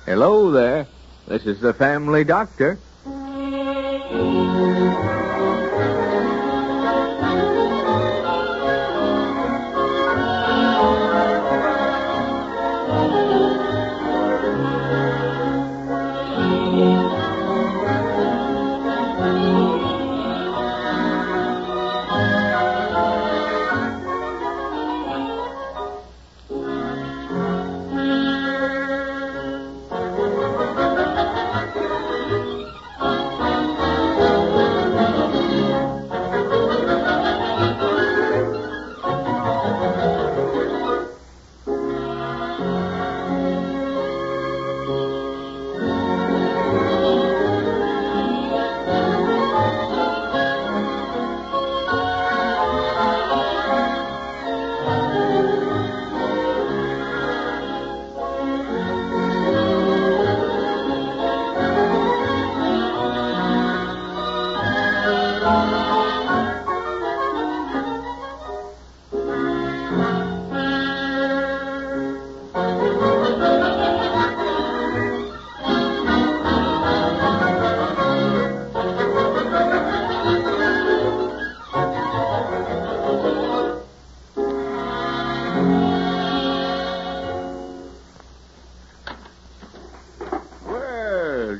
Hello there. This is the family doctor.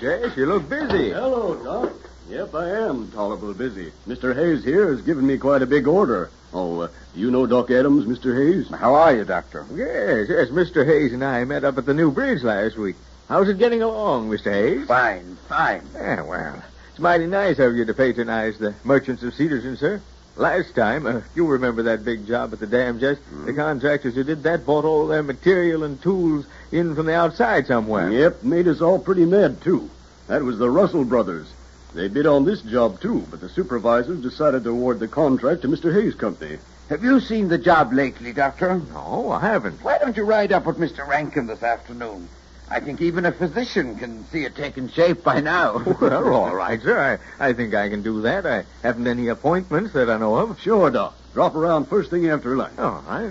Jess, you look busy. Hello, Doc. Yep, I am tolerable busy. Mr. Hayes here has given me quite a big order. Oh, you know Doc Adams, Mr. Hayes? How are you, Doctor? Yes, Mr. Hayes and I met up at the new bridge last week. How's it getting along, Mr. Hayes? Fine. Yeah, well, it's mighty nice of you to patronize the merchants of Cedarton, sir. Last time, you remember that big job at the dam, Jess? The contractors who did that bought all their material and tools in from the outside somewhere. Yep, made us all pretty mad, too. That was the Russell brothers. They bid on this job, too, but the supervisors decided to award the contract to Mr. Hayes' company. Have you seen the job lately, Doctor? No, I haven't. Why don't you ride up with Mr. Rankin this afternoon? I think even a physician can see it taking shape by now. Well, all right, sir. I think I can do that. I haven't any appointments that I know of. Sure, Doc. Drop around first thing after lunch. All right.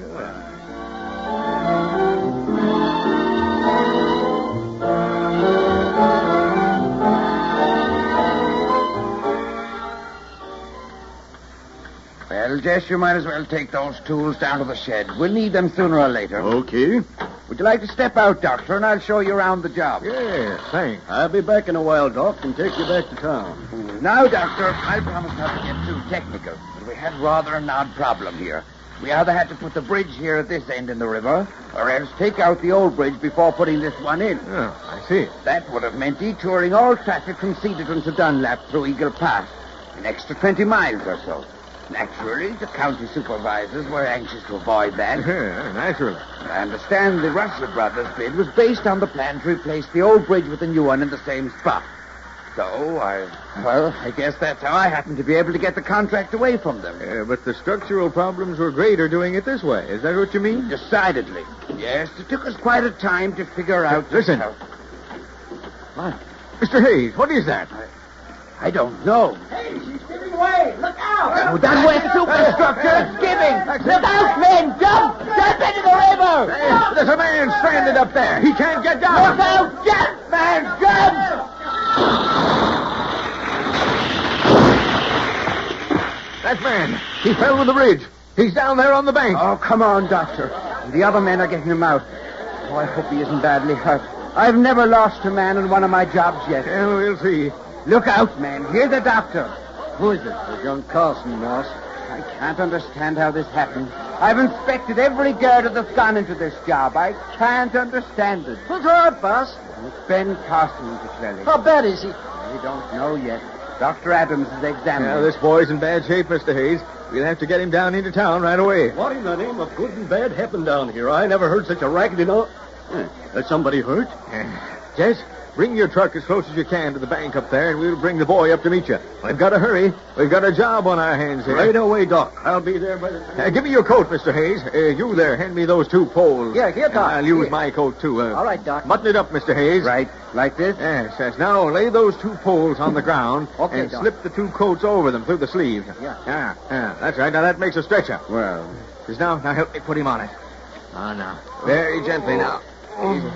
Well, Jess, you might as well take those tools down to the shed. We'll need them sooner or later. Okay. Would you like to step out, Doctor, and I'll show you around the job? Yes, thanks. I'll be back in a while, Doc, and take you back to town. Now, Doctor, I promise not to get too technical, but we had rather an odd problem here. We either had to put the bridge here at this end in the river, or else take out the old bridge before putting this one in. Oh, I see. That would have meant detouring all traffic from Cedarton to Dunlap through Eagle Pass, an extra 20 miles or so. Naturally, the county supervisors were anxious to avoid that. Yeah, naturally. I understand the Russell brothers' bid was based on the plan to replace the old bridge with a new one in the same spot. So, I guess that's how I happened to be able to get the contract away from them. But the structural problems were greater doing it this way. Is that what you mean? Decidedly. Yes, it took us quite a time to figure out... Listen. What? Mr. Hayes, what is that? I don't know. Hey, she's giving way. Look out. Oh, that wet superstructure is giving. Look out, men. Jump. Jump into the river. Hey, there's a man stranded up there. He can't get down. Look out. Jump, man. Jump. That man, he fell with the bridge. He's down there on the bank. Oh, come on, Doctor. The other men are getting him out. Oh, I hope he isn't badly hurt. I've never lost a man in one of my jobs yet. Well, we'll see. Look out, man. Here's the doctor. Who is it? It's young Carson, boss. I can't understand how this happened. I've inspected every girder that's gone into this job. I can't understand it. Who's hurt, boss? It's Ben Carson, particularly. How bad is he? We don't know yet. Dr. Adams is examining. Now, this boy's in bad shape, Mr. Hayes. We'll have to get him down into town right away. What in the name of good and bad happened down here? I never heard such a racket in all... Is somebody hurt? Jess, bring your truck as close as you can to the bank up there, and we'll bring the boy up to meet you. We've got to hurry. We've got a job on our hands here. Right away, Doc. I'll be there by the time... Give me your coat, Mr. Hayes. You there, hand me those 2 poles. Yeah, here, Doc. I'll use Here. my coat, too. All right, Doc. Button it up, Mr. Hayes. Right, like this? Yes. Now, lay those 2 poles on the ground Okay, and Doc. slip the 2 coats over them through the sleeves. Yeah. That's right. Now, that makes a stretcher. Well, Now help me put him on it. Now. Very gently now. Easy.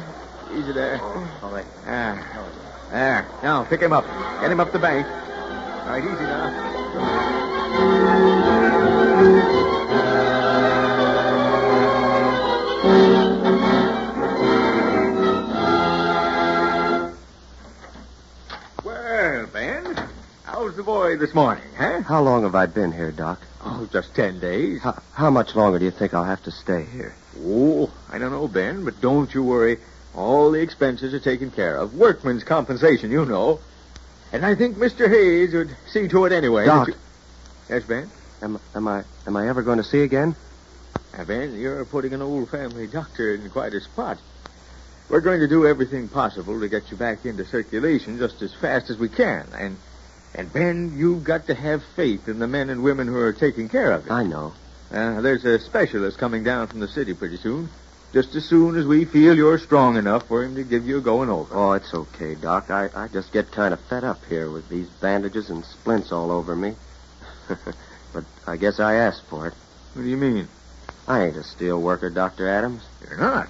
Easy there. All right. There. Now, pick him up. Get him up the bank. All right, easy now. Well, Ben, how's the boy this morning, huh? How long have I been here, Doc? Oh, just 10 days. How much longer do you think I'll have to stay here? Oh, I don't know, Ben, but don't you worry. All the expenses are taken care of. Workman's compensation, you know. And I think Mr. Hayes would see to it anyway. Doc. Yes, Ben? Am I ever going to see again? Now, Ben, you're putting an old family doctor in quite a spot. We're going to do everything possible to get you back into circulation just as fast as we can. And Ben, you've got to have faith in the men and women who are taking care of you. I know. There's a specialist coming down from the city pretty soon. Just as soon as we feel you're strong enough for him to give you a going over. Oh, it's okay, Doc. I just get kind of fed up here with these bandages and splints all over me. But I guess I asked for it. What do you mean? I ain't a steel worker, Dr. Adams. You're not?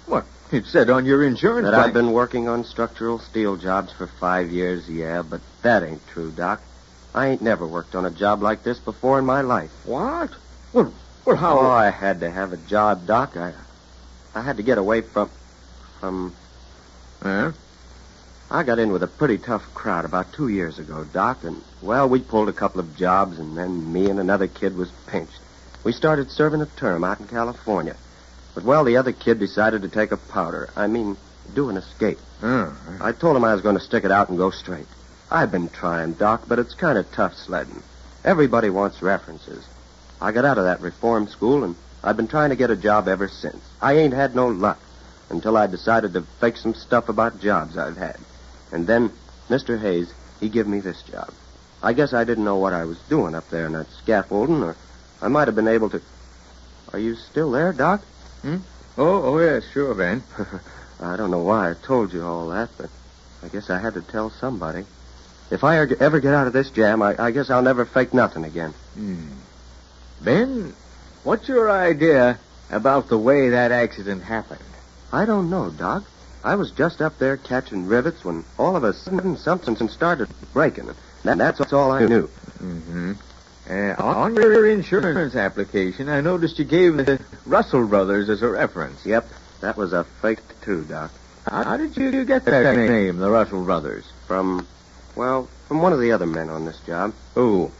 What? It said on your insurance That I've been working on structural steel jobs for 5 years, yeah, but that ain't true, Doc. I ain't never worked on a job like this before in my life. What? Well, how... Oh, I had to have a job, Doc. I had to get away from... Huh? I got in with a pretty tough crowd about 2 years ago, Doc, and, well, we pulled a couple of jobs, and then me and another kid was pinched. We started serving a term out in California. But, well, the other kid decided to take a powder. Do an escape. Oh. I told him I was going to stick it out and go straight. I've been trying, Doc, but it's kind of tough sledding. Everybody wants references. I got out of that reform school, and I've been trying to get a job ever since. I ain't had no luck until I decided to fake some stuff about jobs I've had. And then Mr. Hayes, he give me this job. I guess I didn't know what I was doing up there in that scaffolding, or I might have been able to... Are you still there, Doc? Oh, yes, sure, Ben. I don't know why I told you all that, but I guess I had to tell somebody. If I ever get out of this jam, I guess I'll never fake nothing again. Ben, what's your idea about the way that accident happened? I don't know, Doc. I was just up there catching rivets when all of a sudden something started breaking. And that's all I knew. Mm-hmm. On your insurance application, I noticed you gave the Russell brothers as a reference. Yep, that was a fake, too, Doc. How did you get that name, the Russell brothers? From one of the other men on this job. Who?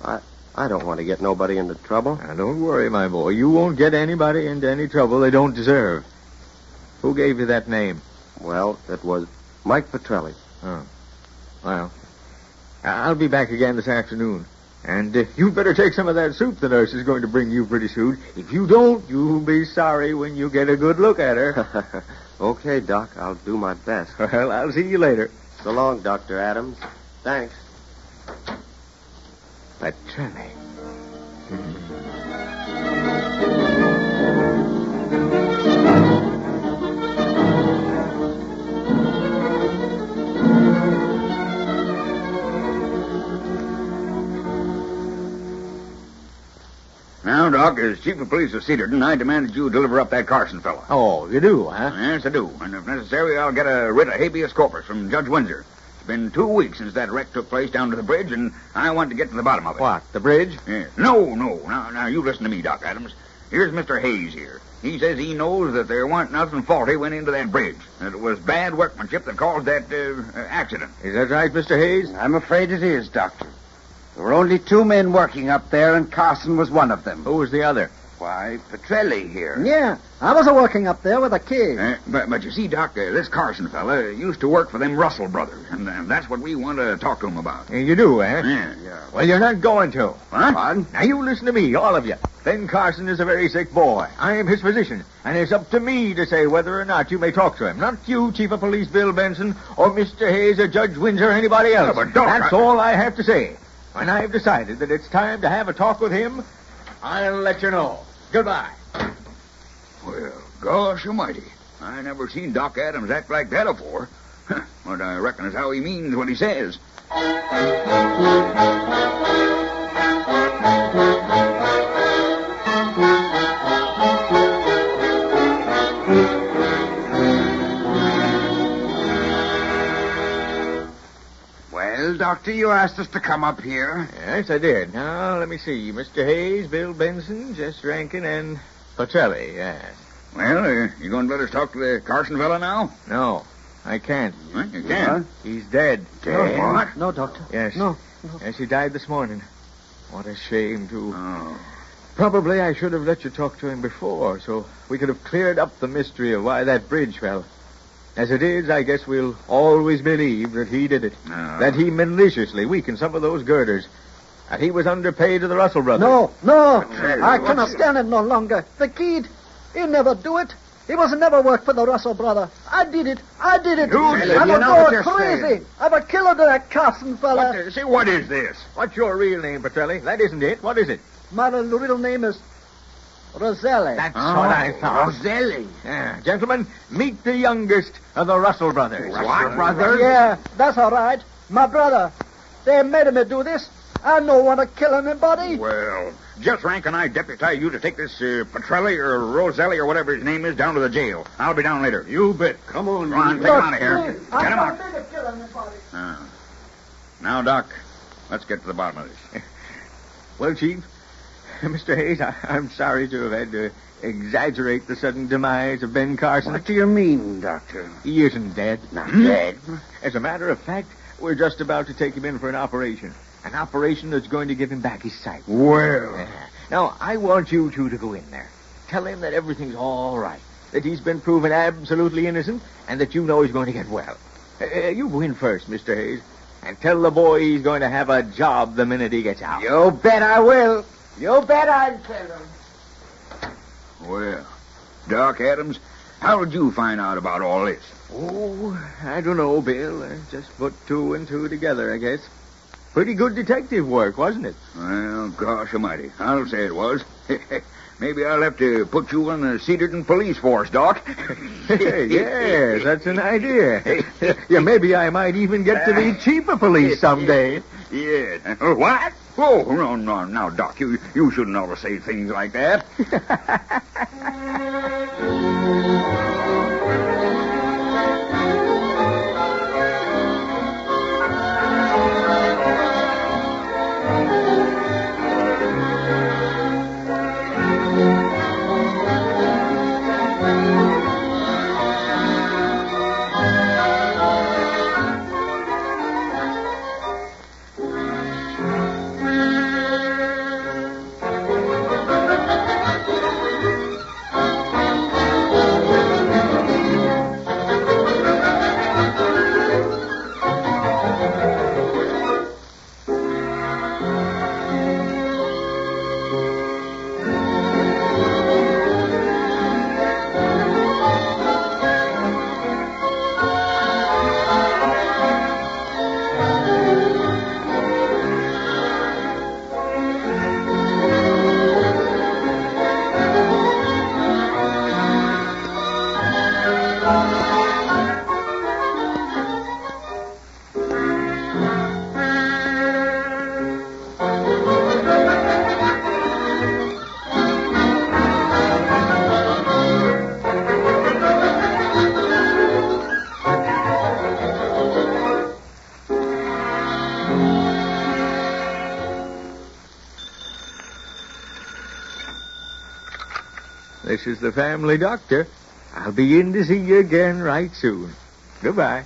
I don't want to get nobody into trouble. Now, don't worry, my boy. You won't get anybody into any trouble they don't deserve. Who gave you that name? Well, it was Mike Petrelli. Oh. Well, I'll be back again this afternoon. And you better take some of that soup the nurse is going to bring you pretty soon. If you don't, you'll be sorry when you get a good look at her. Okay, Doc. I'll do my best. Well, I'll see you later. So long, Dr. Adams. Thanks. Petrelli. Now, Doc, as chief of police of Cedarton, I demand that you deliver up that Carson fellow. Oh, you do, huh? Yes, I do. And if necessary, I'll get a writ of habeas corpus from Judge Windsor. It's been 2 weeks since that wreck took place down to the bridge, and I want to get to the bottom of it. What, the bridge? Yes. No. Now, you listen to me, Doc Adams. Here's Mr. Hayes here. He says he knows that there wasn't nothing faulty went into that bridge. That it was bad workmanship that caused that accident. Is that right, Mr. Hayes? I'm afraid it is, Doctor. There were only 2 men working up there, and Carson was one of them. Who was the other? Why, Petrelli here. Yeah, I was working up there with a kid. But you see, Doc, this Carson fella used to work for them Russell brothers, and that's what we want to talk to him about. You do, eh? Yeah. Well, you're not going to. What? Now, you listen to me, all of you. Ben Carson is a very sick boy. I am his physician, and it's up to me to say whether or not you may talk to him. Not you, Chief of Police Bill Benson, or Mr. Hayes, or Judge Windsor, or anybody else. Yeah, but Doc, that's all I have to say. When I've decided that it's time to have a talk with him, I'll let you know. Goodbye. Well, gosh almighty. I never seen Doc Adams act like that before. But I reckon it's how he means what he says. Doctor, you asked us to come up here. Yes, I did. Now, let me see. Mr. Hayes, Bill Benson, Jess Rankin, and Petrelli, yes. Well, you going to let us talk to the Carson fella now? No, I can't. Huh? You can't. He's dead. Dead? What? No, Doctor. Yes. No. Yes, he died this morning. What a shame, too. Oh. Probably I should have let you talk to him before, so we could have cleared up the mystery of why that bridge fell. As it is, I guess we'll always believe that he did it. No. That he maliciously weakened some of those girders. That he was underpaid to the Russell brothers. No. I cannot stand it no longer. The kid, he never do it. He was never worked for the Russell brother. I did it. You did it. I'm You a know what go you're crazy. saying. I'm a killer to that Carson fella. What is this? What's your real name, Petrelli? That isn't it. What is it? My real name is Roselli. That's what I thought. Roselli. Yeah. Gentlemen, meet the youngest of the Russell brothers. What, brothers? Yeah, that's all right. My brother. They made me do this. I don't want to kill anybody. Well, Jess Rank and I deputize you to take this Petrelli or Roselli or whatever his name is down to the jail. I'll be down later. You bet. Come on. Go on, take him out of here. I Get him out. don't mean to kill anybody. Now, Doc, let's get to the bottom of this. Well, Chief, Mr. Hayes, I'm sorry to have had to exaggerate the sudden demise of Ben Carson. What do you mean, Doctor? He isn't dead. Not dead. As a matter of fact, we're just about to take him in for an operation. An operation that's going to give him back his sight. Well. Yeah. Now, I want you two to go in there. Tell him that everything's all right. That he's been proven absolutely innocent, and that you know he's going to get well. You go in first, Mr. Hayes, and tell the boy he's going to have a job the minute he gets out. You bet I will. You bet I'll tell him. Well, Doc Adams, how did you find out about all this? Oh, I don't know, Bill. I just put two and two together, I guess. Pretty good detective work, wasn't it? Well, gosh almighty, I'll say it was. Maybe I'll have to put you on the Cedarton police force, Doc. Yes, that's an idea. Yeah, maybe I might even get to be chief of police someday. Yes. What? Oh, no, now, Doc, you shouldn't always say things like that. This is the family doctor. I'll be in to see you again right soon. Goodbye.